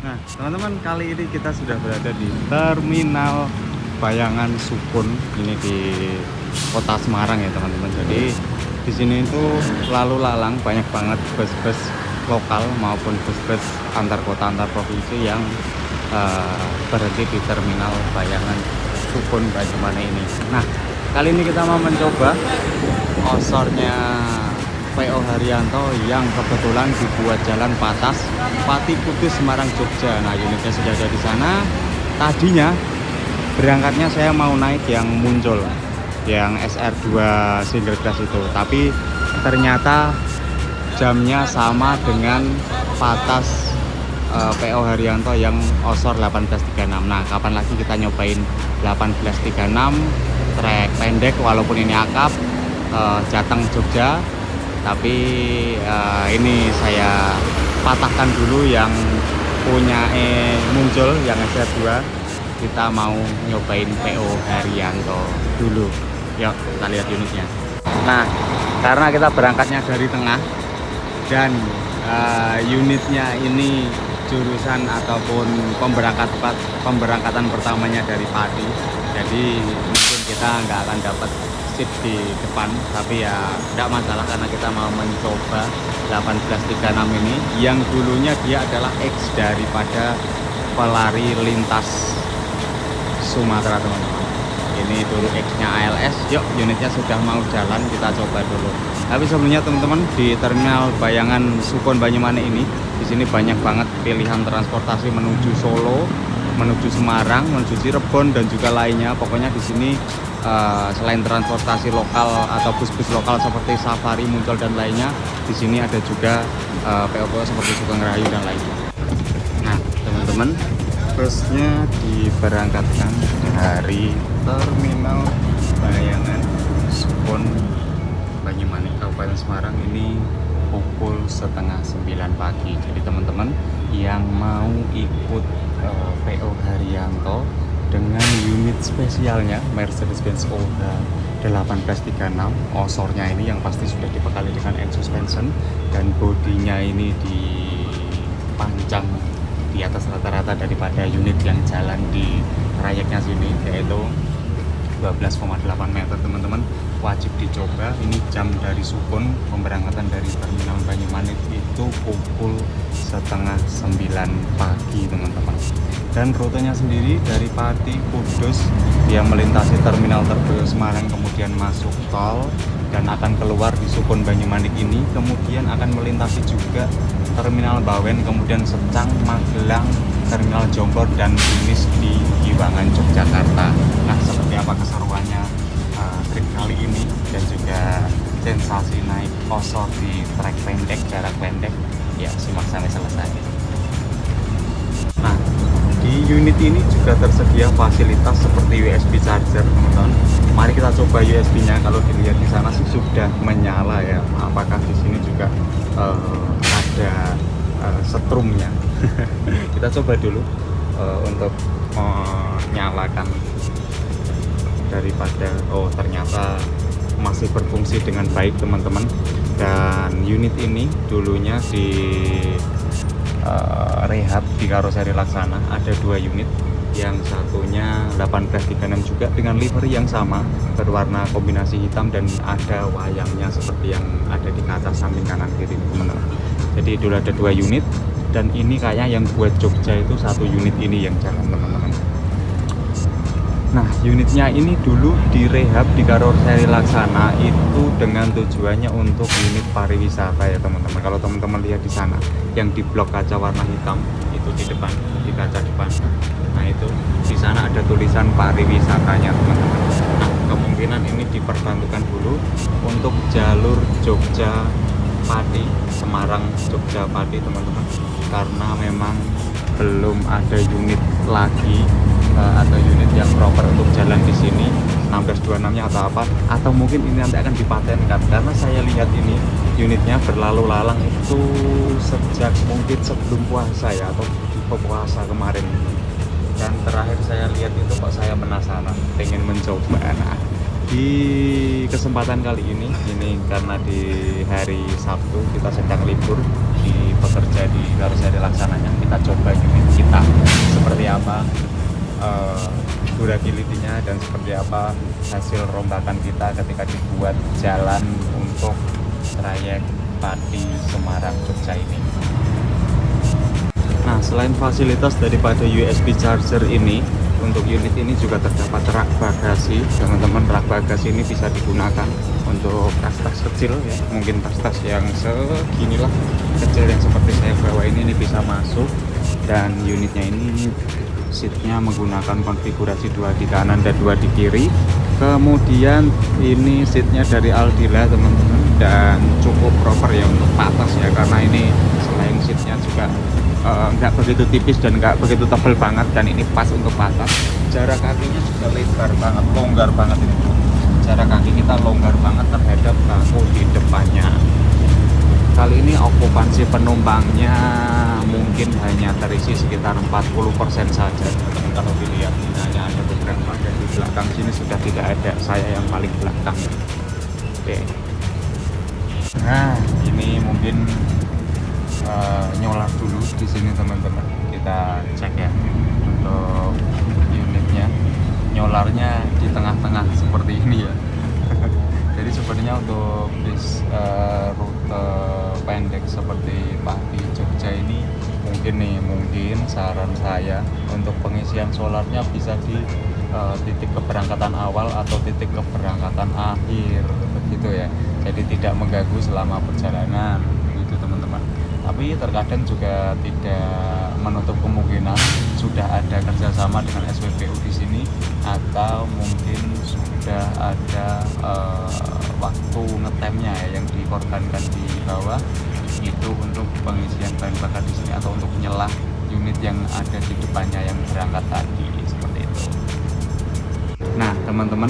Nah, teman-teman, kali ini kita sudah berada di Terminal Bayangan Sukun. Ini di Kota Semarang ya, teman-teman. Jadi di sini itu lalu lalang banyak banget bus-bus lokal maupun bus-bus antar kota antar provinsi yang berhenti di Terminal Bayangan Sukun Banyumanik ini. Nah, kali ini kita mau mencoba osornya PO Haryanto yang kebetulan dibuat jalan Patas Pati Kudus Semarang Jogja. Nah, unitnya sudah ada di sana. Tadinya berangkatnya saya mau naik yang muncul, yang SR2 single class itu, tapi ternyata jamnya sama dengan Patas PO Haryanto yang osor 1836. Nah, kapan lagi kita nyobain 1836 trek pendek walaupun ini akap, Jateng Jogja. Tapi ini saya patahkan dulu yang punya muncul yang SR2. Kita mau nyobain PO Haryanto dulu. Yuk kita lihat unitnya. Nah, karena kita berangkatnya dari tengah dan unitnya ini jurusan ataupun pemberangkatan pertamanya dari Pati, jadi mungkin kita nggak akan dapat seat di depan, tapi ya tidak masalah karena kita mau mencoba 1836 ini yang dulunya dia adalah X daripada pelari lintas Sumatera, teman-teman. Ini dulu X-nya ALS. Yuk, unitnya sudah mau jalan, kita coba dulu. Tapi sebelumnya teman-teman, di Terminal Bayangan Sukun Banyumanik ini, di sini banyak banget pilihan transportasi menuju Solo, menuju Semarang, menuju Cirebon dan juga lainnya. Pokoknya di sini selain transportasi lokal atau bus-bus lokal seperti Safari, Muncul dan lainnya, di sini ada juga PO-PO seperti Sugeng Rahayu dan lainnya. Nah, teman-teman, busnya diberangkatkan dari Terminal Bayangan Sukun Banyumanik Kabupaten Semarang ini pukul setengah 9 pagi. Jadi teman-teman yang mau ikut PO Haryanto dengan unit spesialnya Mercedes-Benz OHA 1836 osornya ini yang pasti sudah dibekali dengan air suspension dan bodinya ini dipancang di atas rata-rata daripada unit yang jalan di trayeknya sini, yaitu 12,8 meter. Teman-teman wajib dicoba. Ini jam dari Sukun, pemberangkatan dari Terminal Banyumanik itu pukul setengah 9 pagi, teman-teman. Dan rutenya sendiri dari Pati Kudus, dia melintasi Terminal Terpadu Semarang, kemudian masuk tol dan akan keluar di Sukun Banyumanik ini, kemudian akan melintasi juga Terminal Bawen, kemudian Secang, Magelang, Terminal Jombor dan finish di Giwangan, Yogyakarta. Nah, seperti apa keseruannya trip kali ini dan juga sensasi naik osor di trek pendek, jarak pendek, ya simak sampai selesai. Nah, di unit ini juga tersedia fasilitas seperti USB charger, teman-teman. Mari kita coba USB-nya. Kalau dilihat di sana sih sudah menyala ya. Apakah di sini juga ada setrumnya? Kita coba dulu untuk menyalakan daripada ternyata masih berfungsi dengan baik, teman-teman. Dan unit ini dulunya di rehab di Karoseri Laksana, ada 2 unit. Yang satunya 1836 juga dengan livery yang sama, berwarna kombinasi hitam dan ada wayangnya seperti yang ada di kaca samping kanan kiri, teman-teman. Jadi dulu ada 2 unit dan ini kayak yang buat Jogja itu 1 unit ini yang jalan, teman-teman. Nah, unitnya ini dulu direhab di Karoseri Laksana itu dengan tujuannya untuk unit pariwisata ya, teman-teman. Kalau teman-teman lihat di sana yang di blok kaca warna hitam itu di depan, di kaca depan. Nah, itu di sana ada tulisan pariwisatanya, teman-teman. Nah, kemungkinan ini diperbantukan dulu untuk jalur Jogja Pati, Semarang Jogja Pati, teman-teman. Karena memang belum ada unit lagi atau unit yang proper untuk jalan di sini 1626-nya atau apa, atau mungkin ini nanti akan dipatenkan karena saya lihat ini unitnya berlalu lalang itu sejak mungkin sebelum puasa ya, atau di puasa kemarin. Dan terakhir saya lihat itu kok saya penasaran, pengen mencoba. Nah, di kesempatan kali ini karena di hari Sabtu kita sedang libur, di pekerja di karoseri laksananya. Kita coba unit kita seperti apa durability-nya dan seperti apa hasil rombakan kita ketika dibuat jalan untuk trayek Pati Semarang Jogja ini. Nah, selain fasilitas daripada USB charger ini, untuk unit ini juga terdapat rak bagasi. Teman-teman, rak bagasi ini bisa digunakan untuk tas-tas kecil ya, mungkin tas-tas yang seginilah kecil yang seperti saya bawa ini bisa masuk. Dan unitnya ini seatnya menggunakan konfigurasi 2 di kanan dan 2 di kiri. Kemudian ini seatnya dari Aldila teman-teman, dan cukup proper ya untuk patas ya, karena ini selain seatnya juga nggak begitu tipis dan nggak begitu tebal banget, dan ini pas untuk patas. Jarak kakinya juga lebar banget, longgar banget ini. Jarak kaki kita longgar banget terhadap bangku di depannya. Kali ini okupansi penumpangnya mungkin hanya terisi sekitar 40% saja teman-teman. Kalau dilihat ini hanya ada beberapa, dan di belakang sini sudah tidak ada, saya yang paling belakang. Oke. Nah, ini mungkin nyolar dulu di sini teman-teman. Kita cek ya untuk unitnya. Nyolarnya di tengah-tengah seperti ini ya. Jadi sebenarnya untuk bis rute pendek seperti Pati Jogja ini mungkin saran saya untuk pengisian solarnya bisa di titik keberangkatan awal atau titik keberangkatan akhir begitu ya. Jadi tidak mengganggu selama perjalanan gitu teman-teman. Tapi terkadang juga tidak menutup kemungkinan sudah ada kerjasama dengan SPBU di sini, atau mungkin sudah ada waktu ngetemnya ya, yang dikorbankan di bawah itu untuk pengisian bahan bakar di sini, atau untuk menyelah unit yang ada di depannya yang berangkat tadi seperti itu. Nah teman-teman,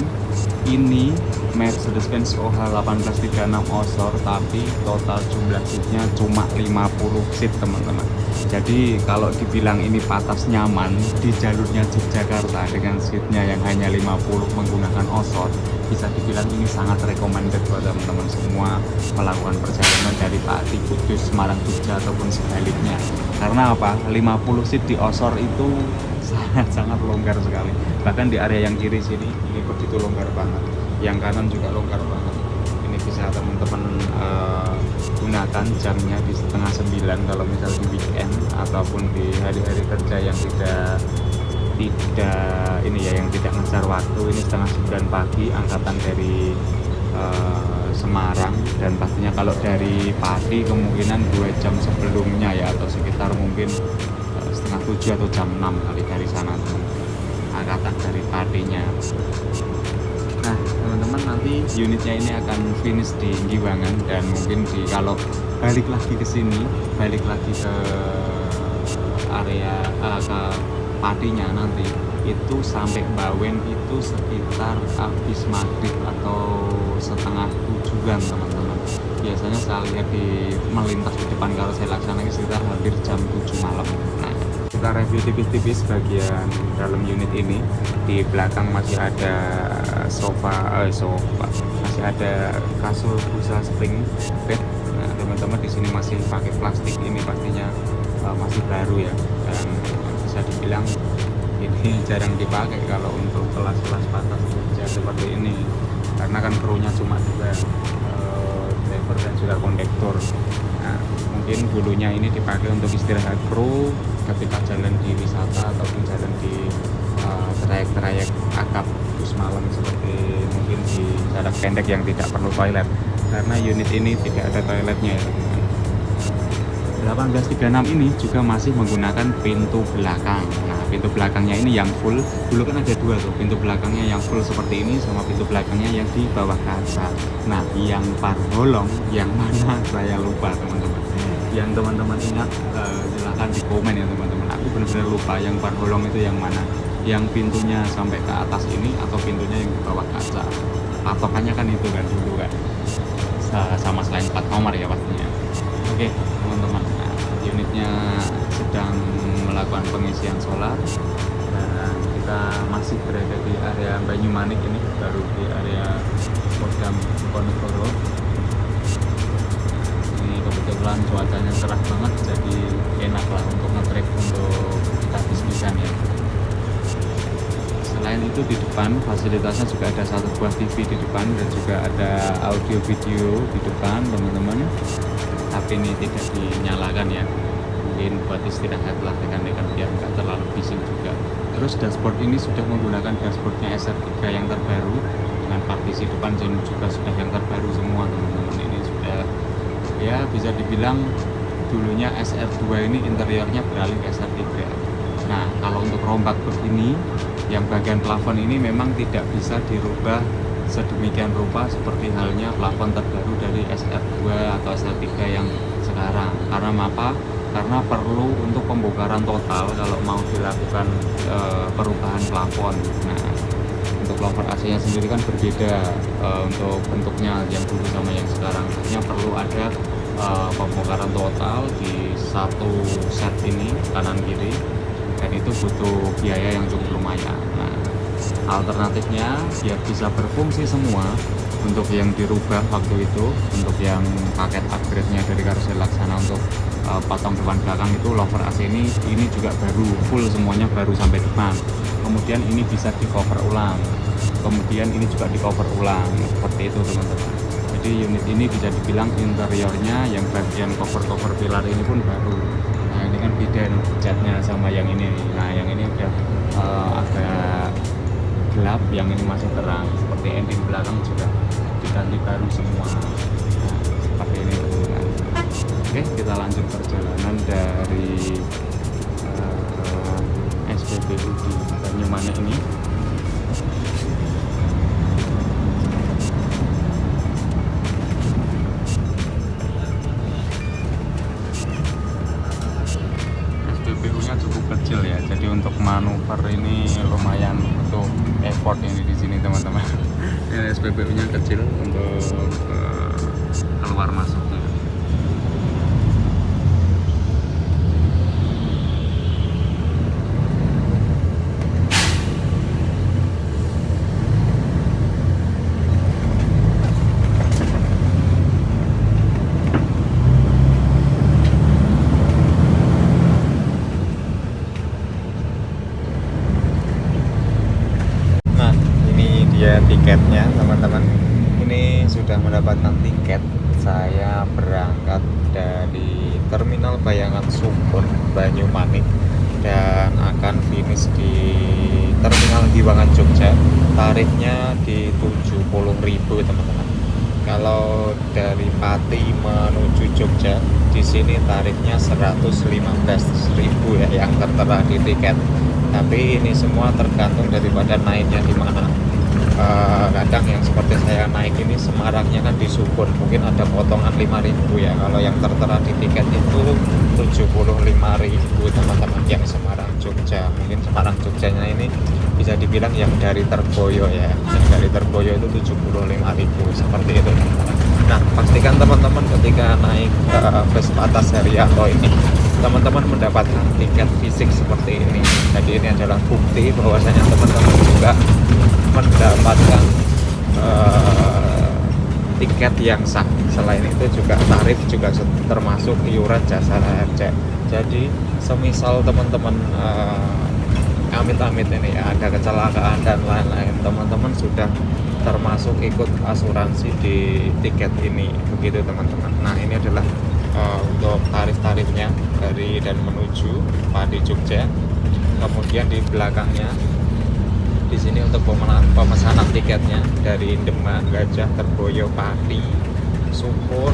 ini Mercedes-Benz OH1836 Osor, tapi total jumlah seatnya cuma 50 seat teman-teman. Jadi kalau dibilang ini patas nyaman di jalurnya Yogyakarta dengan seatnya yang hanya 50 menggunakan Osor, bisa dibilang ini sangat recommended buat teman-teman semua melakukan perjalanan dari Pati, Kudus, Semarang, Jogja ataupun sebaliknya. Karena apa? 50 seat di Osor itu sangat longgar sekali. Bahkan di area yang kiri sini ini begitu longgar banget, yang kanan juga longgar banget. Ini bisa teman-teman gunakan jamnya di setengah 9 kalau misal di weekend ataupun di hari-hari kerja yang tidak ini ya, yang tidak ngejar waktu. Ini setengah 9 pagi angkatan dari Semarang, dan pastinya kalau dari Pati kemungkinan 2 jam sebelumnya ya, atau sekitar mungkin setengah 7 atau jam 6 kali dari sana teman-teman, angkatan dari Patinya. Nah teman-teman, nanti unitnya ini akan finish di Giwangan, dan mungkin kalau balik lagi ke sini, balik lagi ke area ke Patinya nanti itu sampai Bawen itu sekitar habis maghrib atau setengah 7-an teman-teman. Biasanya saya lihat di melintas di depan karoseri laksana ini sekitar hampir jam 7 malam. Nah, kita review tipis-tipis bagian dalam unit ini. Di belakang masih ada sofa, masih ada kasur busa spring bed. Nah teman-teman, di sini masih pakai plastik, ini pastinya masih baru ya, dan bisa dibilang ini jarang dipakai kalau untuk kelas-kelas patas kerja seperti ini, karena kan krunya cuma 2, driver dan juga kondektor. Nah mungkin dulunya ini dipakai untuk istirahat kru ketika jalan di wisata ataupun jalan di trayek-trayek akap bus malam, seperti mungkin di jarak pendek yang tidak perlu toilet, karena unit ini tidak ada toiletnya ya teman-teman. 1836 ini juga masih menggunakan pintu belakang. Nah pintu belakangnya ini yang full, dulu kan ada 2 tuh, pintu belakangnya yang full seperti ini sama pintu belakangnya yang di bawah kaca. Nah yang parbolong yang mana saya lupa teman-teman. Yang teman-teman ingat silahkan di komen ya teman-teman. Aku benar-benar lupa yang parbolong itu yang mana, yang pintunya sampai ke atas ini atau pintunya yang di bawah kaca. Patokannya kan itu kan dulu kan, sama selain plat nomor ya pastinya. Oke teman-teman, nah, unitnya sedang melakukan pengisian solar, dan kita masih berada di area Banyumanik, ini baru di area Kodam Ponorogo. Ini kebetulan kebetulan cuacanya cerah banget, jadi enak lah untuk nge-trip untuk kita bisnisan ya. Selain itu di depan fasilitasnya juga ada satu buah TV di depan dan juga ada audio video di depan teman-teman, tapi ini tidak dinyalakan ya, mungkin buat istirahat lah rekan-rekan biar nggak terlalu bising juga. Terus dashboard ini sudah menggunakan dashboardnya SR3 yang terbaru dengan partisi depan juga sudah yang terbaru semua teman-teman. Ini sudah ya bisa dibilang dulunya SR2 ini interiornya beralih ke SR3. Nah kalau untuk rombak begini yang bagian plafon ini memang tidak bisa dirubah sedemikian rupa seperti halnya plafon terbaru dari SR2 atau SR3 yang sekarang. Karena apa? Karena perlu untuk pembongkaran total kalau mau dilakukan perubahan plafon. Nah untuk louvre AC nya sendiri kan berbeda untuk bentuknya yang dulu sama yang sekarang. Artinya perlu ada pembongkaran total di satu set ini kanan kiri, dan itu butuh biaya yang cukup lumayan. Nah alternatifnya biar bisa berfungsi semua, untuk yang dirubah waktu itu, untuk yang paket upgrade-nya dari Karoseri Laksana untuk potong depan belakang itu louvre AC ini juga baru full semuanya, baru sampai depan. Kemudian ini bisa di cover ulang, kemudian ini juga di cover ulang, seperti itu teman-teman. Jadi unit ini bisa dibilang interiornya yang bagian cover pilar ini pun baru. Nah ini kan beda catnya sama yang ini. Nah yang ini udah agak gelap, yang ini masih terang. Seperti engine belakang juga diganti baru semua. Nah, seperti ini teman-teman. Oke, kita lanjut perjalanan dari SPBU di Banyumanik ini. SPBU-nya cukup kecil ya, jadi untuk manuver ini lumayan untuk effort ini di sini teman-teman. Ini SPBU-nya kecil untuk keluar masuknya. Tiketnya teman-teman, ini sudah mendapatkan tiket. Saya berangkat dari Terminal Bayangan Sukun Banyumanik dan akan finish di Terminal Giwangan Jogja. Tarifnya di 70.000 teman-teman. Kalau dari Pati menuju Jogja di sini tarifnya 115.000 ya yang tertera di tiket. Tapi ini semua tergantung daripada naiknya di mana. Kadang yang seperti saya naik ini Semarangnya kan di Sukun, mungkin ada potongan 5.000 ya. Kalau yang tertera di tiket itu 75.000 teman-teman yang Semarang Jogja. Mungkin Semarang Jogjanya ini bisa dibilang yang dari Terboyo ya, yang dari Terboyo itu 75.000 seperti itu teman-teman. Nah pastikan teman-teman ketika naik bus atas Haryanto ini teman-teman mendapatkan tiket fisik seperti ini. Jadi ini adalah bukti bahwasanya teman-teman juga mendapatkan tiket yang sah. Selain itu juga tarif juga termasuk iuran jasa RC. Jadi semisal teman-teman amit-amit ini ya ada kecelakaan dan lain-lain, teman-teman sudah termasuk ikut asuransi di tiket ini, begitu teman-teman. Nah ini adalah untuk tarif-tarifnya dari dan menuju Pati Jogja. Kemudian di belakangnya di sini untuk pemesanan tiketnya dari Demak, Gajah, Terboyo, Pati, Sukun,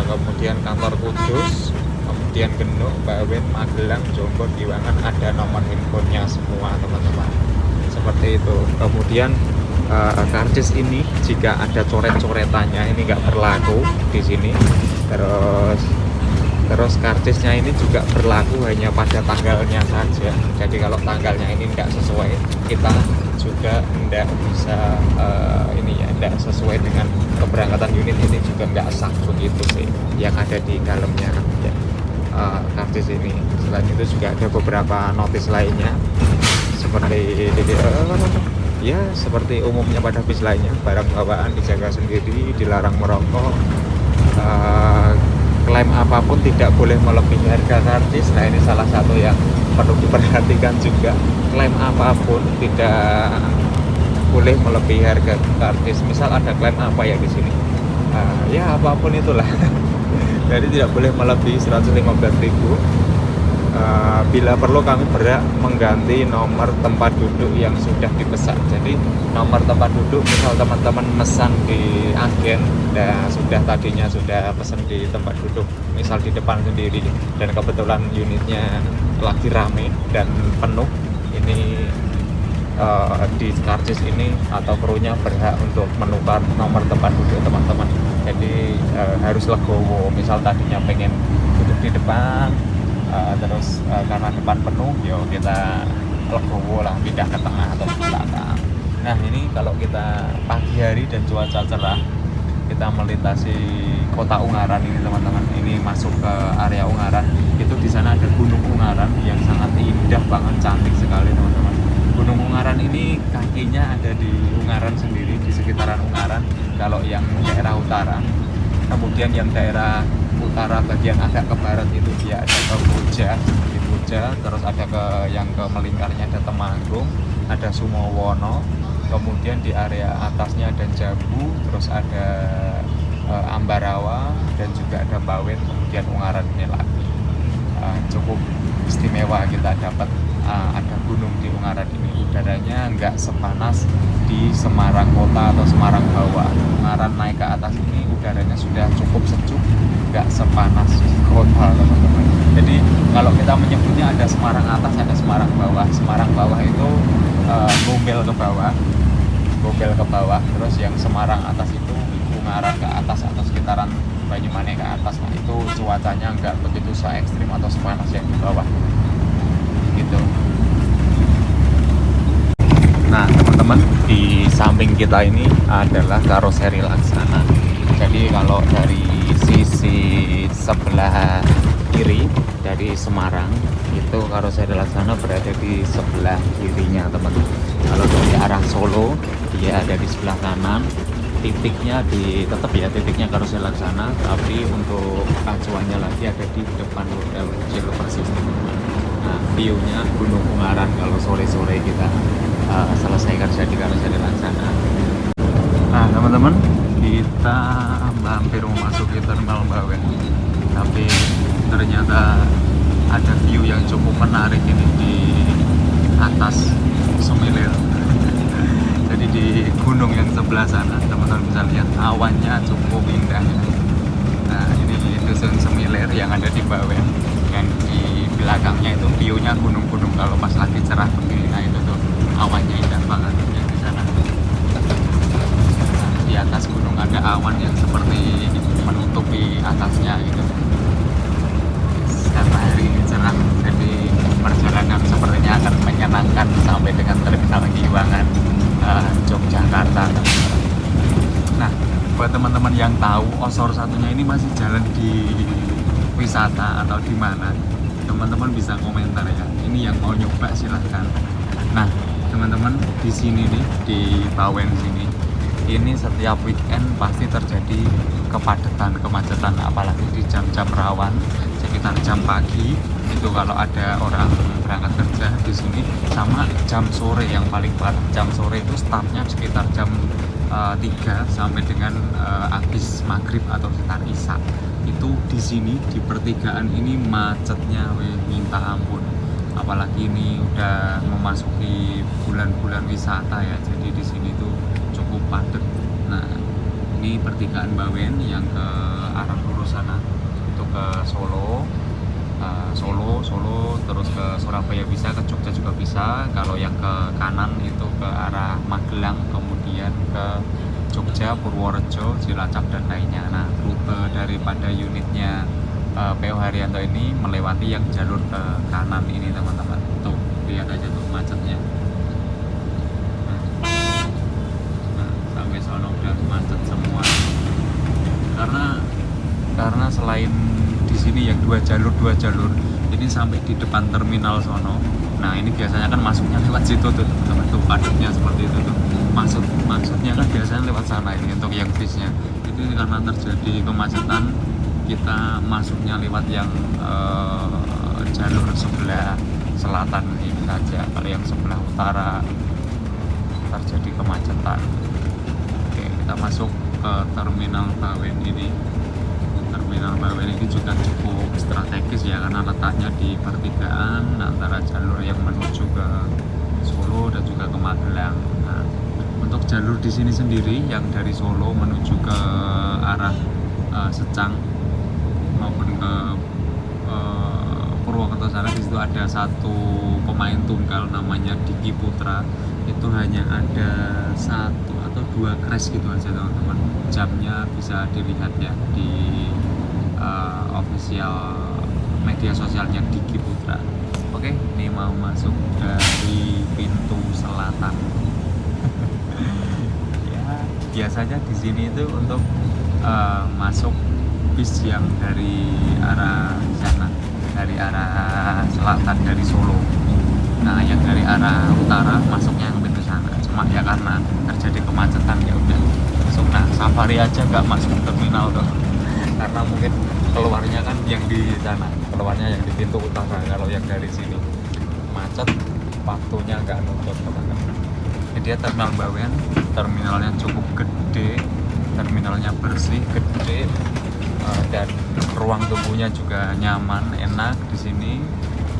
kemudian kantor Kudus, kemudian Genuk, Bawen, Magelang, Jombor, Giwangan, ada nomor handphonenya semua teman-teman. Seperti itu. Kemudian karcis ini jika ada coret-coretannya ini nggak berlaku di sini. Terus karcisnya ini juga berlaku hanya pada tanggalnya saja. Jadi kalau tanggalnya ini nggak sesuai, kita juga nggak bisa ini ya, nggak sesuai dengan keberangkatan unit ini juga nggak sah, begitu sih yang ada di dalamnya ya, karcis ini. Selain itu juga ada beberapa notis lainnya seperti ya seperti umumnya pada bis lainnya, barang bawaan dijaga sendiri, dilarang merokok, klaim apapun tidak boleh melebihi harga karcis. Nah ini salah satu yang perlu diperhatikan juga, klaim apapun tidak boleh melebihi harga karcis. Misal ada klaim apa ya di sini, ya apapun itulah jadi tidak boleh melebihi 115.000. Bila perlu kami berhak mengganti nomor tempat duduk yang sudah dipesan. Jadi nomor tempat duduk, misal teman-teman mesan di agen, sudah tadinya sudah pesan di tempat duduk, misal di depan sendiri, dan kebetulan unitnya lagi rame dan penuh, ini di karcis ini atau krunya berhak untuk menukar nomor tempat duduk teman-teman. Jadi harus legowo, misal tadinya pengen duduk di depan, terus karena depan penuh, yo kita legowo lah, pindah ke tengah atau ke belakang. Nah ini kalau kita pagi hari dan cuaca cerah, kita melintasi kota Ungaran ini teman-teman, ini masuk ke area Ungaran. Itu di sana ada Gunung Ungaran yang sangat indah banget, cantik sekali teman-teman. Gunung Ungaran ini kakinya ada di Ungaran sendiri, di sekitaran Ungaran kalau yang daerah utara. Kemudian yang daerah utara bagian agak ke barat itu dia ada ke Boja, di Boja, terus ada ke yang ke melingkarnya ada Temanggung, ada Sumowono, kemudian di area atasnya ada Jambu, terus ada Ambarawa, dan juga ada Bawen, kemudian Ungaran ini lagi. Cukup istimewa kita dapat ada gunung di Ungaran ini. Udaranya nggak sepanas di Semarang kota atau Semarang bawah. Ungaran naik ke atas ini udaranya sudah cukup sejuk, nggak sepanas kota teman-teman. Jadi kalau kita menyebutnya ada Semarang atas, ada Semarang bawah. Semarang bawah itu Gombel ke bawah, terus yang Semarang atas itu Ungaran ke atas atau sekitaran Banyumanik ke atas. Nah itu cuacanya nggak begitu se-ekstrim atau sepanas yang di bawah gitu. Nah teman-teman, di samping kita ini adalah karoseri Laksana. Jadi kalau dari sisi sebelah kiri dari Semarang itu karoseri Laksana berada di sebelah kirinya teman-teman. Kalau dari arah Solo dia ada di sebelah kanan. Titiknya titiknya karoseri Laksana, tapi untuk acuannya lagi ada di depan hotel Cielo persis teman-teman. Nah view-nya Gunung Ungaran kalau sore-sore kita selesai kerja di karoseri Laksana. Nah teman-teman, kita hampir memasuki terminal Bawen, tapi ternyata ada view yang cukup menarik ini di atas Semilir. Jadi di gunung yang sebelah sana teman-teman bisa lihat awannya cukup indah. Nah ini dusun Semilir yang ada di Bawen, dan di belakangnya itu view-nya gunung-gunung kalau pas lagi cerah begini. Nah itu tuh awannya indah banget yang di sana. Nah, di atas gunung ada awan yang seperti menutupi atasnya gitu. Karena hari ini cerah, jadi perjalanan sepertinya akan menyenangkan sampai dengan terminal Giwangan Yogyakarta. Nah buat teman-teman yang tahu Osor satunya ini masih jalan di wisata atau di mana, teman-teman bisa komentar ya. Ini yang mau nyoba silahkan. Nah teman-teman, di sini nih di Bawen sini, ini setiap weekend pasti terjadi kepadatan, kemacetan, apalagi di jam-jam rawan sekitar jam pagi itu kalau ada orang berangkat kerja di sini, sama jam sore yang paling parah. Jam sore itu startnya sekitar jam 3 sampai dengan habis maghrib atau sekitar isya. Itu di sini di pertigaan ini macetnya minta ampun. Apalagi ini udah memasuki bulan-bulan wisata ya, jadi di sini tuh cukup padat. Nah ini pertigaan Bawen yang ke arah lurus sana itu ke Solo, terus ke Surabaya bisa, ke Jogja juga bisa. Kalau yang ke kanan itu ke arah Magelang, kemudian ke Jogja, Purworejo, Cilacap dan lainnya. Nah rute daripada unitnya PO Haryanto ini melewati yang jalur ke kanan ini teman-teman. Tuh lihat aja tuh macetnya. Nah sampai sono udah macet semua. Karena selain di sini yang dua jalur ini sampai di depan terminal sono. Nah ini biasanya kan masuknya lewat situ tuh teman-teman, tuh padatnya seperti itu tuh. Maksudnya kan biasanya lewat sana ini untuk yang bisnya. Itu karena terjadi kemacetan, kita masuknya lewat yang jalur sebelah selatan ini saja. Kalau yang sebelah utara terjadi kemacetan. Oke, kita masuk ke Terminal Bawen ini. Terminal Bawen ini juga cukup strategis ya, karena letaknya di pertigaan antara jalur yang menuju ke Solo dan juga ke Magelang. Nah, untuk jalur di sini sendiri yang dari Solo menuju ke arah Secang maupun ke Purwokerto sana, di situ ada satu pemain tunggal namanya Diki Putra. Itu hanya ada 1 atau 2 crash gitu aja teman-teman. Jamnya bisa dilihat ya di official media sosialnya Diki Putra. Oke, ini mau masuk dari pintu selatan. Ya, biasanya di sini itu untuk masuk bis yang dari arah sana, dari arah selatan dari Solo. Nah, yang dari arah utara masuknya yang pintu sana. Cuma ya karena terjadi kemacetan ya udah masuk. Nah, Safari aja nggak masuk terminal tuh, karena mungkin keluarnya kan yang di sana, keluarnya yang di pintu utara. Kalau yang dari sini macet, waktunya nggak nuntut teman-teman. Jadi dia Terminal Bawen, terminalnya cukup gede, terminalnya bersih, gede, dan ruang tunggunya juga nyaman, enak di sini.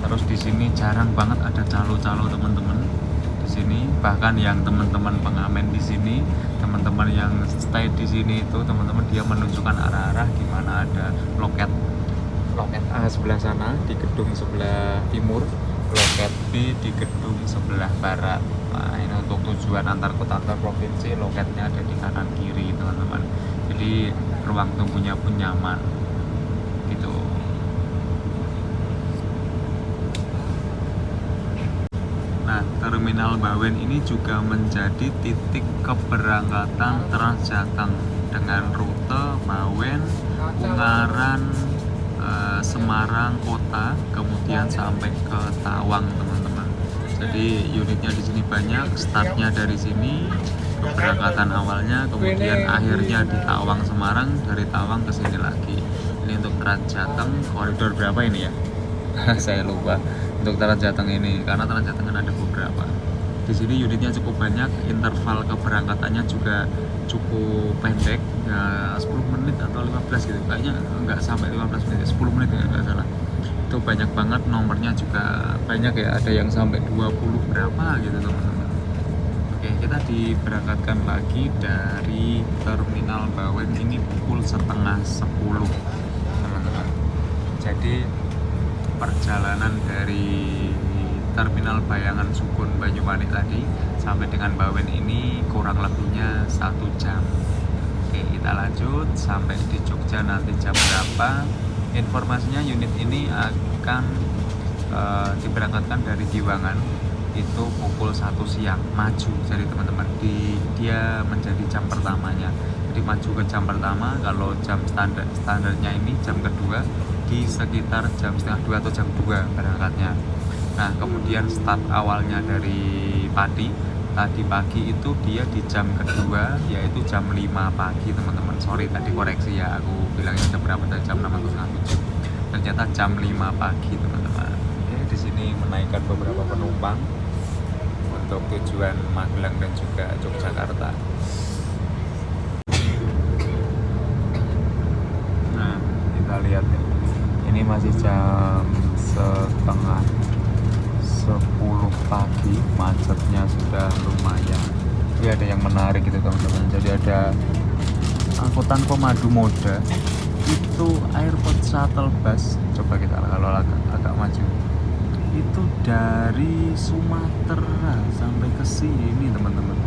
Terus di sini jarang banget ada calo-calo teman-teman di sini. Bahkan yang teman-teman pengamen di sini, teman-teman yang stay di sini itu teman-teman dia menunjukkan arah-arah di mana ada loket A sebelah sana di gedung sebelah timur, loket B di gedung sebelah barat. Nah, ini untuk tujuan antar kota antar provinsi, loketnya ada di kanan kiri teman-teman. Jadi ruang tunggunya pun nyaman gitu. Nah, Terminal Bawen ini juga menjadi titik keberangkatan Transjateng dengan rute Bawen, Ungaran, Semarang kota, kemudian sampai ke Tawang teman-teman. Jadi unitnya di sini banyak, startnya dari sini, keberangkatan awalnya, kemudian akhirnya di Tawang Semarang, dari Tawang ke sini lagi. Ini untuk Transjateng koridor berapa ini ya? Saya lupa untuk Transjateng ini, karena Transjateng kan ada beberapa. Di sini unitnya cukup banyak, interval keberangkatannya juga cukup pendek ya, 10 menit atau 15 gitu, kayaknya nggak sampai 15 menit, 10 menit ya nggak salah. Itu banyak banget, nomornya juga banyak ya, ada yang sampai 20 berapa gitu teman-teman. Oke, kita diberangkatkan lagi dari Terminal Bawen ini pukul 9:30 teman-teman. Jadi perjalanan dari Terminal Bayangan Sukun Banyumanik tadi sampai dengan Bawen ini kurang lebihnya 1 jam. Oke, kita lanjut sampai di Jogja nanti jam berapa. Informasinya unit ini akan diberangkatkan dari Giwangan itu pukul 1 siang maju. Jadi teman-teman, dia menjadi jam pertamanya. Jadi maju ke jam pertama, kalau jam standarnya ini jam kedua di sekitar jam setengah 2 atau jam 2 berangkatnya. Nah, kemudian start awalnya dari Pati tadi pagi itu dia di jam kedua, yaitu jam 5 pagi teman-teman. Sorry tadi koreksi ya, aku bilangnya jam berapa tadi, jam 6 atau setengah 7. Ternyata jam 5 pagi teman-teman. Oke, di sini menaikkan beberapa penumpang untuk tujuan Magelang dan juga Yogyakarta. Nah, kita lihat nih, ini masih jam setengah 10 pagi, macetnya sudah lumayan. Jadi ada yang menarik gitu teman-teman. Jadi ada angkutan pemadu moda, itu Airport Shuttle Bus. Coba kita kalau agak maju, itu dari Sumatera sampai ke sini teman-teman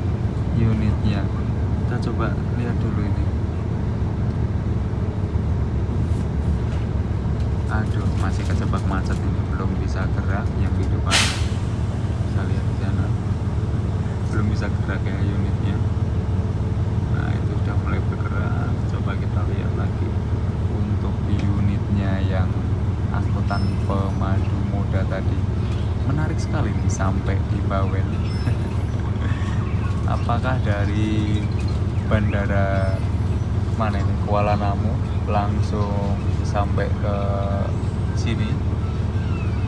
unitnya. Kita coba lihat dulu ini. Aduh, masih kejebak macet ini, belum bisa gerak. Yang di depan bisa lihat di sana, belum bisa gerak ya unitnya. Nah, itu sudah mulai bergerak. Coba kita lihat lagi untuk di unitnya yang angkutan pemadu moda tadi. Menarik sekali nih sampai di Bawen. Apakah dari bandara mana ini, Kuala Namu langsung sampai ke sini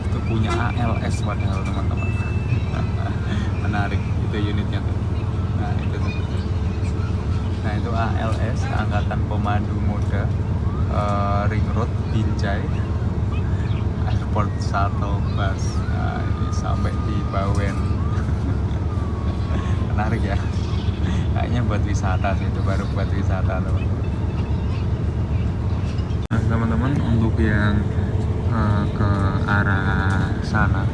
itu punya ALS padahal teman-teman. Menarik itu unitnya tuh. Nah itu tuh. Nah itu ALS, Angkatan Pemandu Moda Ring Road Binjai Airport Shuttle Bus. Nah ini sampai di Bawen. Menarik ya, kayaknya buat wisata sih, itu baru buat wisata teman-teman. Nah teman-teman, untuk yang ke arah sana,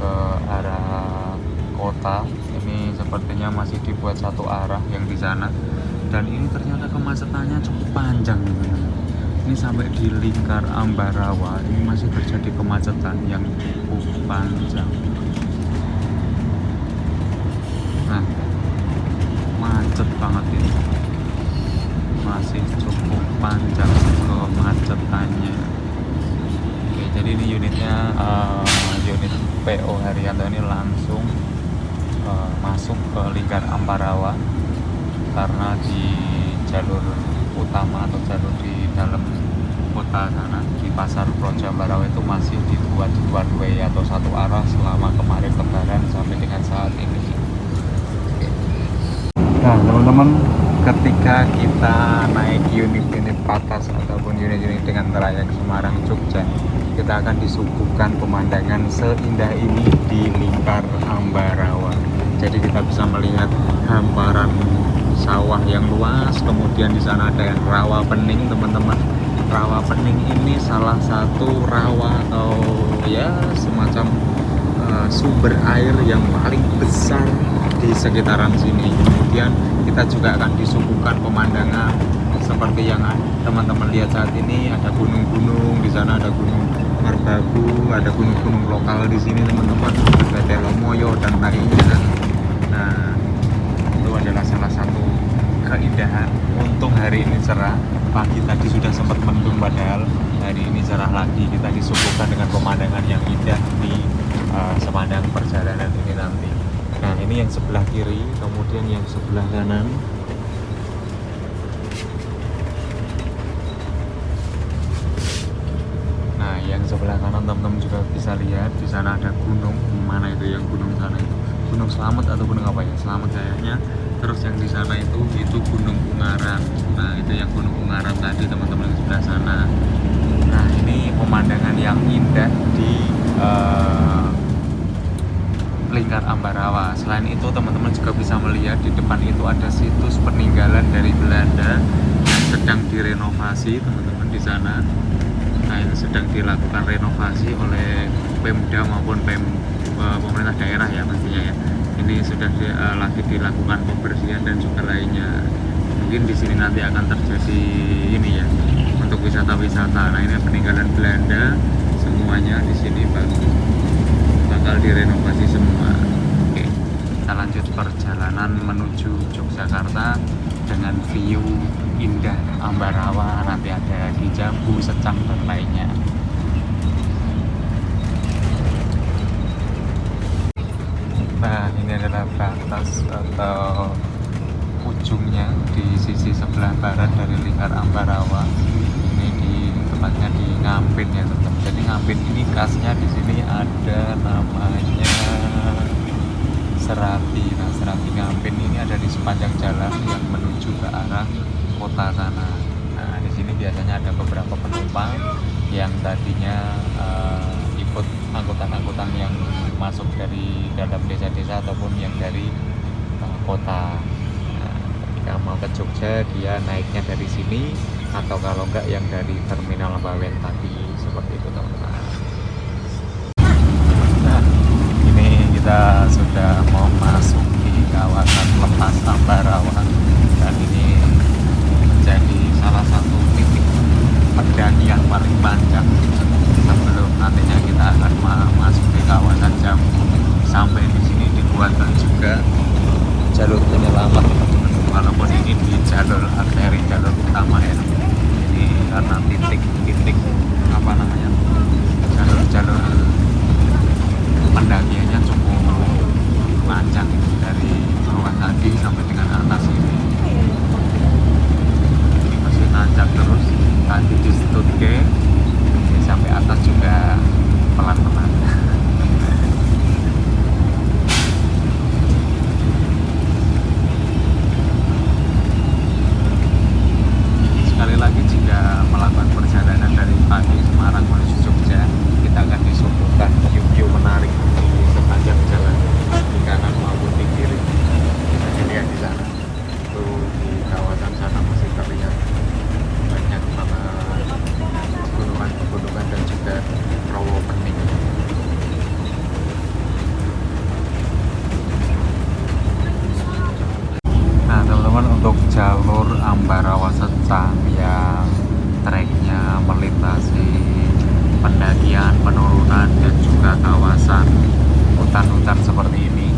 ke arah kota ini sepertinya masih dibuat satu arah yang di sana, dan ini ternyata kemacetannya cukup panjang teman-teman. Ini sampai di Lingkar Ambarawa ini masih terjadi kemacetan yang cukup panjang. Nah macet banget ini, masih cukup panjang kemacetannya. Oke, jadi ini unitnya unit PO Haryanto ini langsung masuk ke Lingkar Ambarawa, karena di jalur utama atau jalur di dalam kota sana di Pasar Projo Ambarawa itu masih dibuat one way atau satu arah selama kemarin Lebaran sampai dengan saat ini. Nah teman-teman, ketika kita naik unit-unit patas ataupun unit-unit dengan trayek Semarang Jogja, kita akan disuguhkan pemandangan seindah ini di Lingkar Ambarawa. Jadi kita bisa melihat hamparan sawah yang luas, kemudian di sana ada rawa pening teman-teman. Rawa pening ini salah satu rawa atau ya semacam sumber air yang paling besar di sekitaran sini. Kemudian kita juga akan disuguhkan pemandangan seperti yang teman-teman lihat saat ini. Ada gunung-gunung, di sana ada Gunung Merbabu, ada gunung-gunung lokal di sini teman-teman, ada Telomoyo dan lainnya. Nah itu adalah salah satu keindahan. Untung hari ini cerah, pagi tadi sudah sempat mendung, padahal hari ini cerah lagi. Kita disuguhkan dengan pemandangan yang indah di sepanjang perjalanan ini nanti. Nah ini yang sebelah kiri, kemudian yang sebelah kanan. Nah yang sebelah kanan teman-teman juga bisa lihat, di sana ada gunung. Mana itu yang gunung sana itu? Gunung Slamet atau gunung apa ya? Slamet kayaknya. Terus yang di sana itu Gunung Ungaran. Nah itu yang Gunung Ungaran tadi teman-teman di sebelah sana. Nah ini pemandangan yang indah di Lingkar Ambarawa. Selain itu teman-teman juga bisa melihat di depan itu ada situs peninggalan dari Belanda yang sedang direnovasi teman-teman di sana. Nah ini sedang dilakukan renovasi oleh Pemda maupun pemerintah daerah ya pastinya ya. Ini sudah lagi dilakukan pembersihan dan juga lainnya. Mungkin di sini nanti akan terjadi ini ya untuk wisata-wisata. Nah ini peninggalan Belanda semuanya di sini bakal direnovasi semua. Oke, kita lanjut perjalanan menuju Yogyakarta dengan view indah Ambarawa. Nanti ada di Jambu, Secang dan lainnya. Nah ini adalah batas atau ujungnya di sisi sebelah barat dari Lingkar Ambarawa. Ini di tempatnya di Ngampin ya teman-teman. Jadi Ngampin ini khasnya di sini ada namanya Serabi. Nah Serabi Ngampin ini ada di sepanjang jalan yang menuju ke arah kota sana. Nah di sini biasanya ada beberapa penumpang yang tadinya ikut angkutan-angkutan yang masuk dari dalam desa-desa ataupun yang dari kota. Nah, ketika mau ke Jogja dia naiknya dari sini, atau kalau enggak yang dari terminal Bawen tadi, seperti itu teman-teman. Nah ini kita sudah mau masuk di kawasan Lepas Ambarawa, dan ini menjadi salah satu titik pendaki yang paling panjang sebelum nantinya kita akan masuk di kawasan Jambu. Sampai di sini dibuatkan juga jalur penyelamat walaupun ini di jalur arteri, jalur utama ya. Ini karena titik apa namanya, jalur pendakiannya cukup panjang dari bawah tadi sampai dengan atas ini. Ini masih nanjak terus. Tadi di Stutke hutan seperti ini.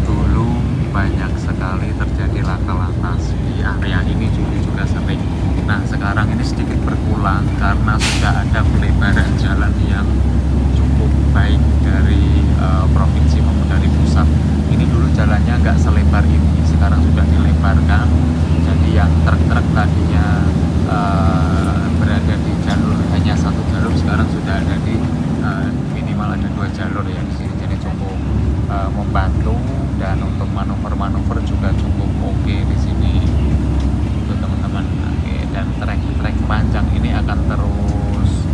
Dulu banyak sekali terjadi laka lantas di area ini juga sering. Nah sekarang ini sedikit berkurang karena sudah ada pelebaran jalan yang cukup baik dari provinsi maupun dari pusat. Ini dulu jalannya nggak selebar ini, sekarang sudah dilebarkan. Jadi yang truk-truk tadinya berada di jalur hanya satu jalur, sekarang sudah ada di minimal ada 2 jalur ya di sini. Jadi cukup membantu, dan untuk manuver-manuver juga cukup oke di sini untuk teman-teman. Oke, dan trek panjang ini akan terus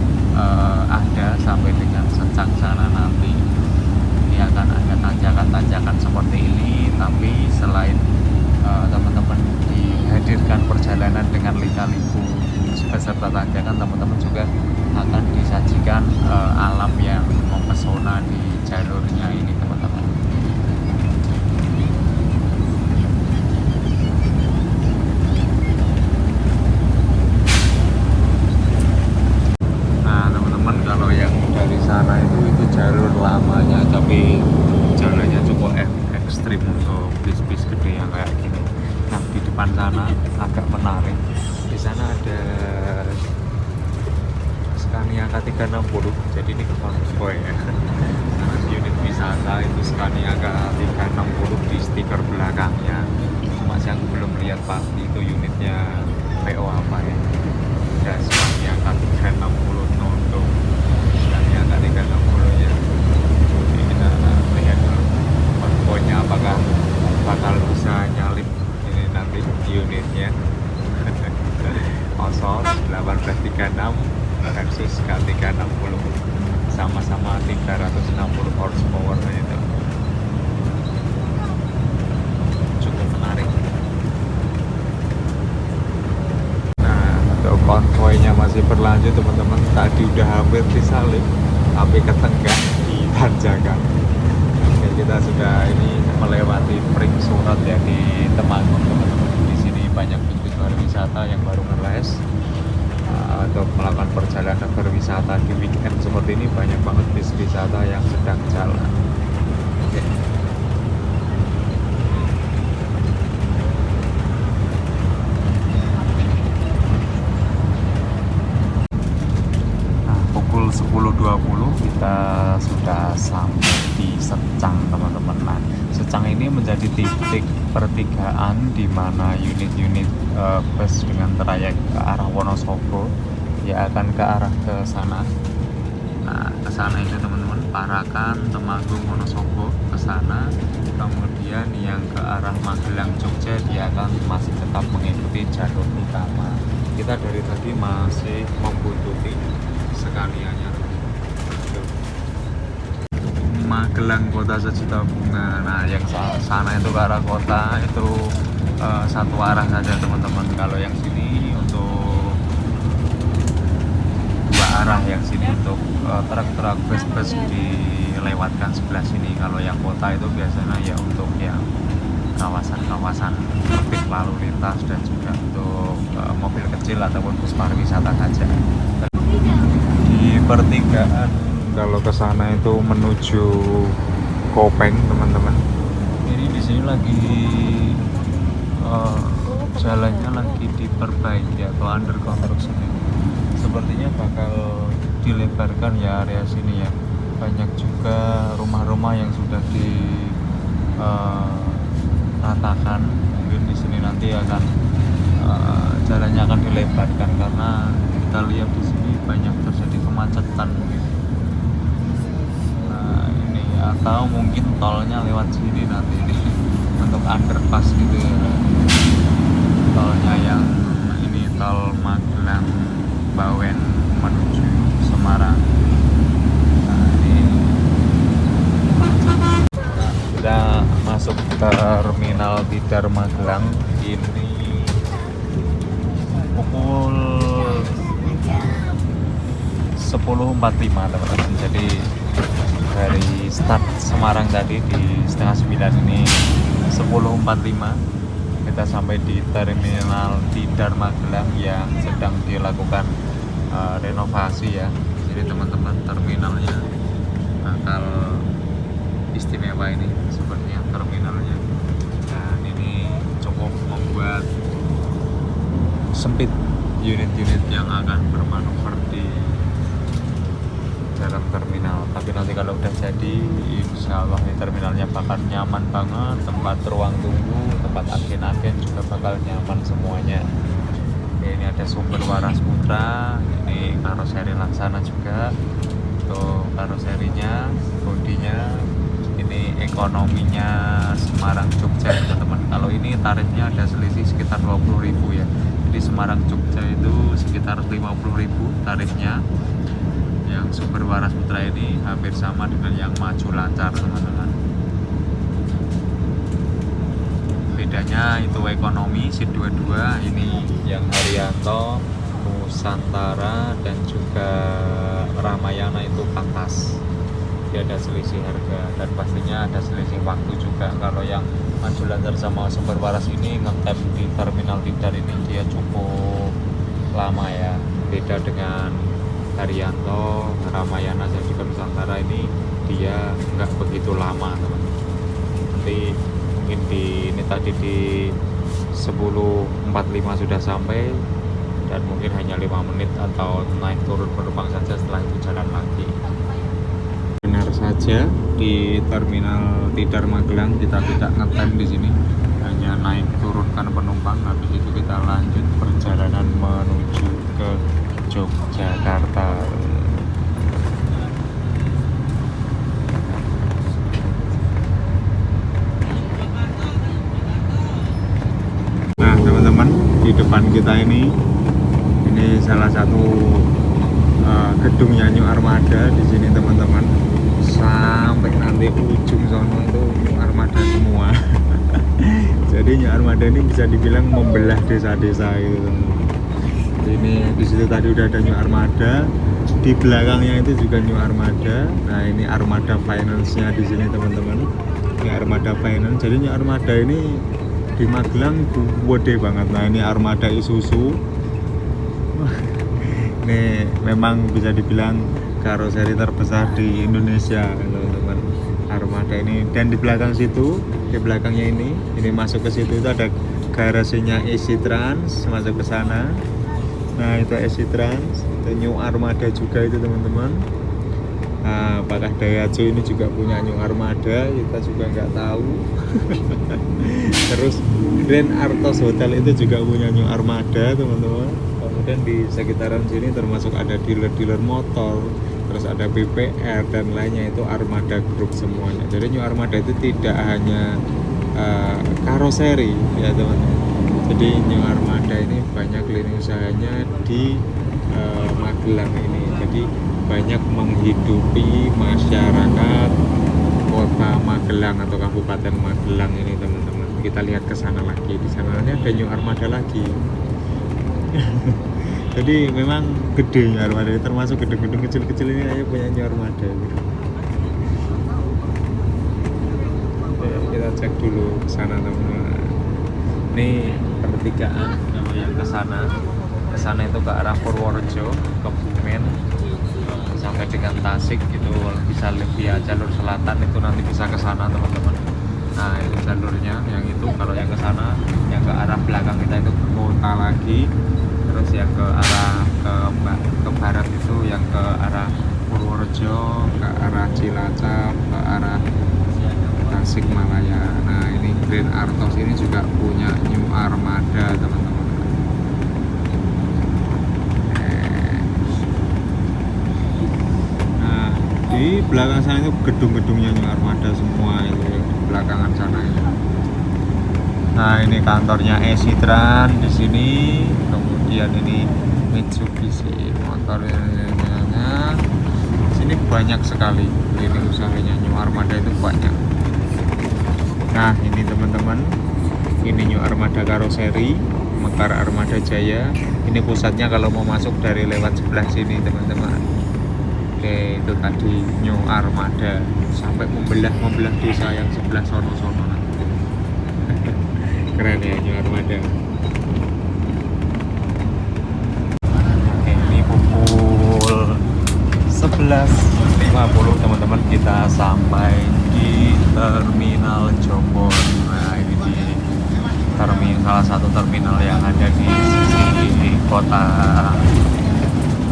ada sampai dengan Secang sana nanti. Ini akan ada tanjakan-tanjakan seperti ini, tapi selain teman-teman dihadirkan perjalanan dengan lika-liku beserta tanjakan, teman-teman juga akan disajikan alam yang mempesona di jalurnya ini teman-teman. Nah teman-teman, kalau yang dari sana itu jalur lamanya, tapi jalannya cukup ekstrim untuk bis-bis gede yang kayak gini. Nah di depan sana agak menarik, di sana ada Scania K360, jadi ini konvoy ya. Nah, unit wisata itu Scania K360 di stiker belakangnya. Cuma yang belum lihat pasti itu unitnya PO apa ya. Ada Scania K360 Nondo, Scania K360 nya. Jadi kita lihat dulu konvoynya apakah bakal bisa nyalip ini nanti unitnya. Osor 1836 versus K360, sama-sama 360 horsepower itu. Cukup menarik. Nah untuk konvoynya masih berlanjut teman-teman. Tadi udah hampir disalip tapi ketenggak di tanjakan. Oke, kita sudah ini melewati Pring Surat ya di Temanggung teman-teman. Di sini banyak bis berwisata yang baru ngeles untuk melakukan perjalanan berwisata di weekend seperti ini. Banyak banget bis wisata yang sedang jalan. Oke. Nah, pukul 10.20 kita sudah sampai di Secang teman-teman. Nah, Secang ini menjadi titik pertigaan di mana unit-unit bus dengan trayek ke arah Wonosobo ya akan ke arah ke sana. Nah, ke sana itu teman-teman, Parakan, Temanggung, Wonosobo ke sana. Kemudian yang ke arah Magelang, Jogja dia akan masih tetap mengikuti jalur utama. Kita dari tadi masih membuntuti Scania-nya. Magelang Kota Sejuta Bunga. Nah yang sana itu ke arah kota itu satu arah saja teman-teman. Kalau yang sini untuk 2 arah, yang sini untuk truk-truk bus-bus dilewatkan sebelah sini. Kalau yang kota itu biasanya ya untuk yang kawasan-kawasan lebih lalu lintas dan juga untuk mobil kecil ataupun bus pariwisata saja. Di pertigaan kalau ke sana itu menuju Kopeng teman-teman. Ini di sini lagi jalannya lagi diperbaiki atau under construction. Sepertinya bakal dilebarkan ya area sini ya. Banyak juga rumah-rumah yang sudah diratakan. Mungkin di sini nanti akan jalannya akan dilebarkan karena kita lihat di sini banyak terjadi kemacetan. Atau mungkin tolnya lewat sini nanti ini untuk underpass gitu ya. Tolnya yang ini tol Magelang Bawen menuju Semarang. Nah, ini kita masuk terminal Tidar Magelang ini pukul 10.45 teman-teman. Jadi dari start Semarang tadi di setengah 9 ini 10.45 kita sampai di terminal Tidar Magelang yang sedang dilakukan renovasi ya. Jadi teman-teman terminalnya bakal istimewa ini sepertinya terminalnya. Dan ini cukup membuat sempit unit-unit yang akan bermanuver di dalam terminal. Tapi nanti kalau udah jadi, insya Allah ini terminalnya bakal nyaman banget. Tempat ruang tunggu, tempat agen-agen juga bakal nyaman semuanya. Ini ada sumber waras putra, ini karoseri Laksana juga. Tuh karoserinya, bodinya, ini ekonominya Semarang Jogja teman-teman. Kalau ini tarifnya ada selisih sekitar 20.000 ya. Jadi Semarang Jogja itu sekitar 50.000 tarifnya. Yang sumber waras putra ini hampir sama dengan yang maju lancar teman-teman. Bedanya itu ekonomi seat 22, ini yang Haryanto, Nusantara dan juga Ramayana itu pantas. Dia ada selisih harga dan pastinya ada selisih waktu juga. Kalau yang maju lancar sama sumber waras ini ngetap di terminal Tidar ini dia cukup lama ya. Beda dengan Haryanto, Ramayana dan juga Nusantara ini dia nggak begitu lama teman-teman. Nanti mungkin ini tadi di 10.45 sudah sampai dan mungkin hanya 5 menit atau naik turun penumpang saja, setelah itu jalan lagi. Benar saja, di terminal Tidar Magelang kita tidak ngetem di sini, hanya naik turunkan penumpang. Habis itu kita lanjut perjalanan menuju ke Yogyakarta. Nah teman-teman, di depan kita ini salah satu gedungnya New Armada di sini teman-teman. Sampai nanti ujung sono itu New Armada semua. Jadi New Armada ini bisa dibilang membelah desa-desa gitu teman-teman. Ini di situ tadi udah ada New Armada, di belakangnya itu juga New Armada. Nah ini Armada Finance-nya di sini teman-teman. Ini Armada Finance. Jadi New Armada ini di Magelang gede banget. Nah ini Armada Isuzu. Ini memang bisa dibilang karoseri terbesar di Indonesia teman-teman. Armada ini, dan di belakang situ, di belakangnya ini masuk ke situ itu ada garasinya Easy Trans, masuk ke sana. Nah itu Easy Trans, itu New Armada juga itu teman-teman. Nah, apakah Daihatsu ini juga punya New Armada, kita juga nggak tahu. Terus Grand Artos Hotel itu juga punya New Armada teman-teman. Kemudian di sekitaran sini termasuk ada dealer-dealer motor, terus ada BPR dan lainnya, itu Armada Group semuanya. Jadi New Armada itu tidak hanya karoseri ya teman-teman. Jadi New Armada ini banyak lini usahanya di Magelang ini. Jadi banyak menghidupi masyarakat kota Magelang atau Kabupaten Magelang ini teman-teman. Kita lihat ke sana lagi. Di sananya ada New Armada lagi. Jadi memang gede New Armada, termasuk gedung-gedung kecil-kecil ini aja punya New Armada. Kita cek dulu ke sana teman-teman. Ini pertigaan yang ke sana itu ke arah Purworejo, Kebumen sampai dengan Tasik gitu. Bisa via jalur selatan itu nanti bisa ke sana teman-teman. Nah itu jalurnya yang itu. Kalau yang ke sana, yang ke arah belakang kita itu ke kota lagi. Terus yang ke arah ke barat itu yang ke arah Purworejo, ke arah Cilacap, ke arah Tasikmalaya. Nah ini Grand Artos ini juga punya New Armada teman-teman. Nah di belakang sana itu gedung-gedungnya New Armada semua, itu di belakangan sana itu. Nah ini kantornya Easy Trans di sini. Kemudian ini Mitsubishi motornya. Sini banyak sekali lini usahanya New Armada itu banyak. Nah ini teman-teman, ini New Armada karoseri Mekar Armada Jaya. Ini pusatnya kalau mau masuk dari lewat sebelah sini teman-teman. Oke, itu tadi New Armada sampai membelah desa yang sebelah sono-sono. Keren ya New Armada. Oke, ini pukul 11.50 teman-teman, kita sampai di Terminal Jombor. Nah, ini di salah satu terminal yang ada di sisi kota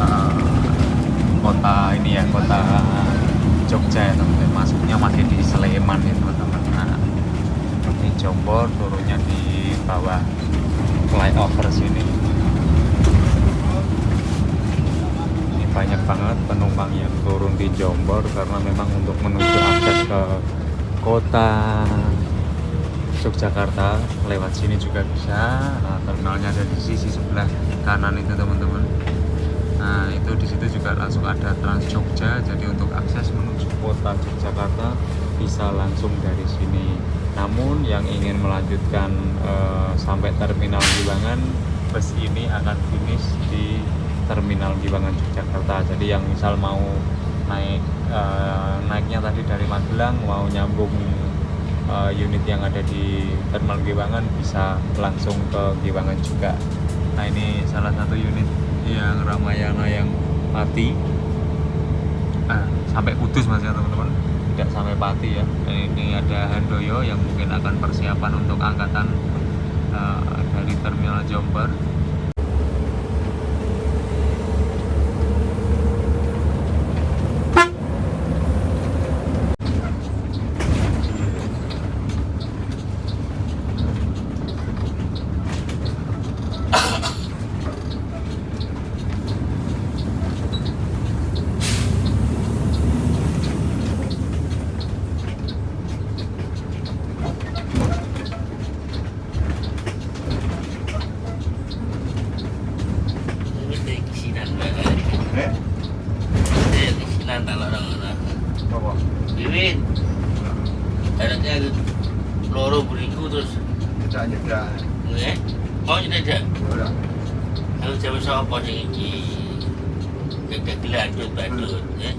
eh, kota Jogja ya teman-teman. Masuknya masih di Sleman ya teman-teman. Nah, di Jombor, turunnya di bawah flyover sini. Ini banyak banget penumpang yang turun di Jombor karena memang untuk menuju akses ke kota Yogyakarta lewat sini juga bisa. Nah, terminalnya ada di sisi sebelah kanan itu teman-teman. Nah, itu di situ juga langsung ada Trans Jogja. Jadi untuk akses menuju kota Yogyakarta bisa langsung dari sini. Namun yang ingin melanjutkan sampai Terminal Giwangan, bus ini akan finish di Terminal Giwangan Yogyakarta. Jadi yang misal mau naiknya tadi dari Magelang mau nyambung unit yang ada di Terminal Giwangan bisa langsung ke Giwangan juga. Nah, ini salah satu unit yang Ramayana yang Pati sampai Kudus mas ya teman-teman, tidak sampai Pati ya. Ini ada Handoyo yang mungkin akan persiapan untuk angkatan dari Terminal Jombor. Wiwin, anaknya loro beriku terus Nyedak. nggak mau nyedak. Ora. Aku jawab sapa sing iki? Gede gelandut ya.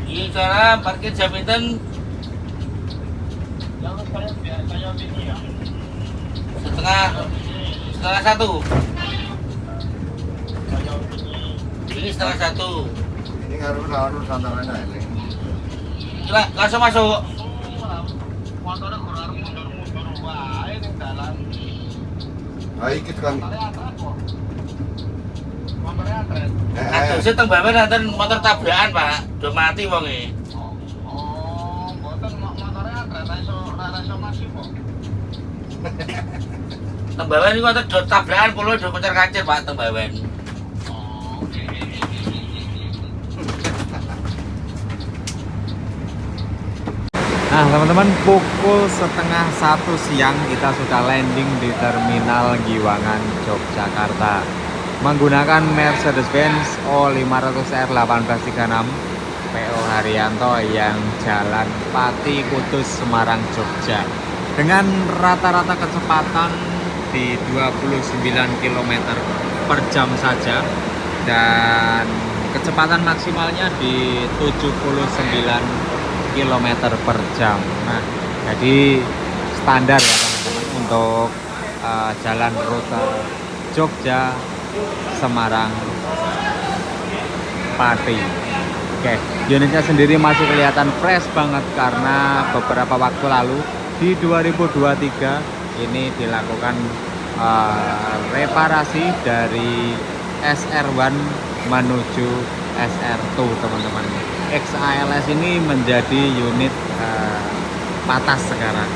Iya cara parkir jam pinten? Setengah satu. Ini setengah satu. Ini ngaruh lawan Nusantara ini. Langsung masuk. Ayo kita kan. Aduh, saya teng bawen nanten motor tabrakan, Pak. Udah mati wonge. Oh, mboten motore antret iso masih kok. Teng bawen iki motor do tabrakan polo do kocar-kacir, Pak, teng bawen. Nah teman-teman, pukul setengah 1 siang kita sudah landing di Terminal Giwangan Yogyakarta menggunakan Mercedes-Benz O500R 1836 PO Haryanto yang jalan Pati Kudus Semarang Jogja dengan rata-rata kecepatan di 29 km per jam saja dan kecepatan maksimalnya di 79 km per jam. Nah, jadi standar ya teman-teman untuk jalan rute Jogja Semarang Pati. Oke, unitnya sendiri masih kelihatan fresh banget karena beberapa waktu lalu di 2023 ini dilakukan reparasi dari SR1 menuju SR2 teman-teman. XALS ini menjadi unit patas sekarang.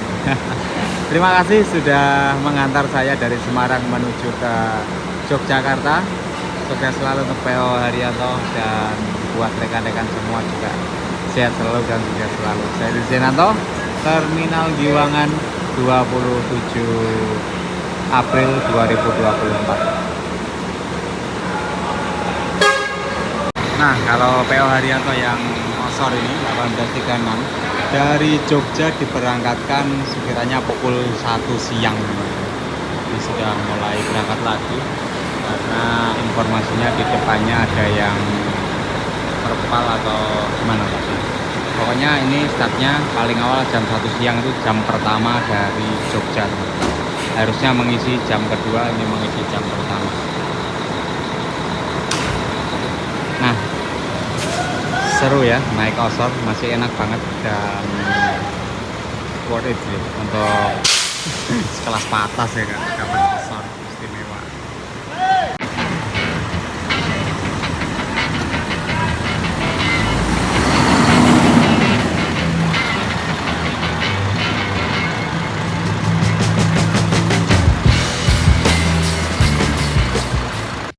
Terima kasih sudah mengantar saya dari Semarang menuju ke Yogyakarta. Sukses selalu untuk PO Haryanto dan buat rekan-rekan semua juga sehat selalu dan sukses selalu. Saya Zenanto, Terminal Giwangan 27 April 2024. Nah, kalau PO Haryanto yang Osor ini 1836 dari Jogja diberangkatkan sekiranya pukul 1 siang. Ini sudah mulai berangkat lagi karena informasinya di depannya ada yang terpal atau gimana tadi. Pokoknya ini startnya paling awal jam 1 siang, itu jam pertama dari Jogja, teman-teman. Harusnya mengisi jam kedua, ini mengisi jam pertama. Nah, seru ya naik osor, masih enak banget dan worth it sih untuk sekelas patas ya, Kak. Dapat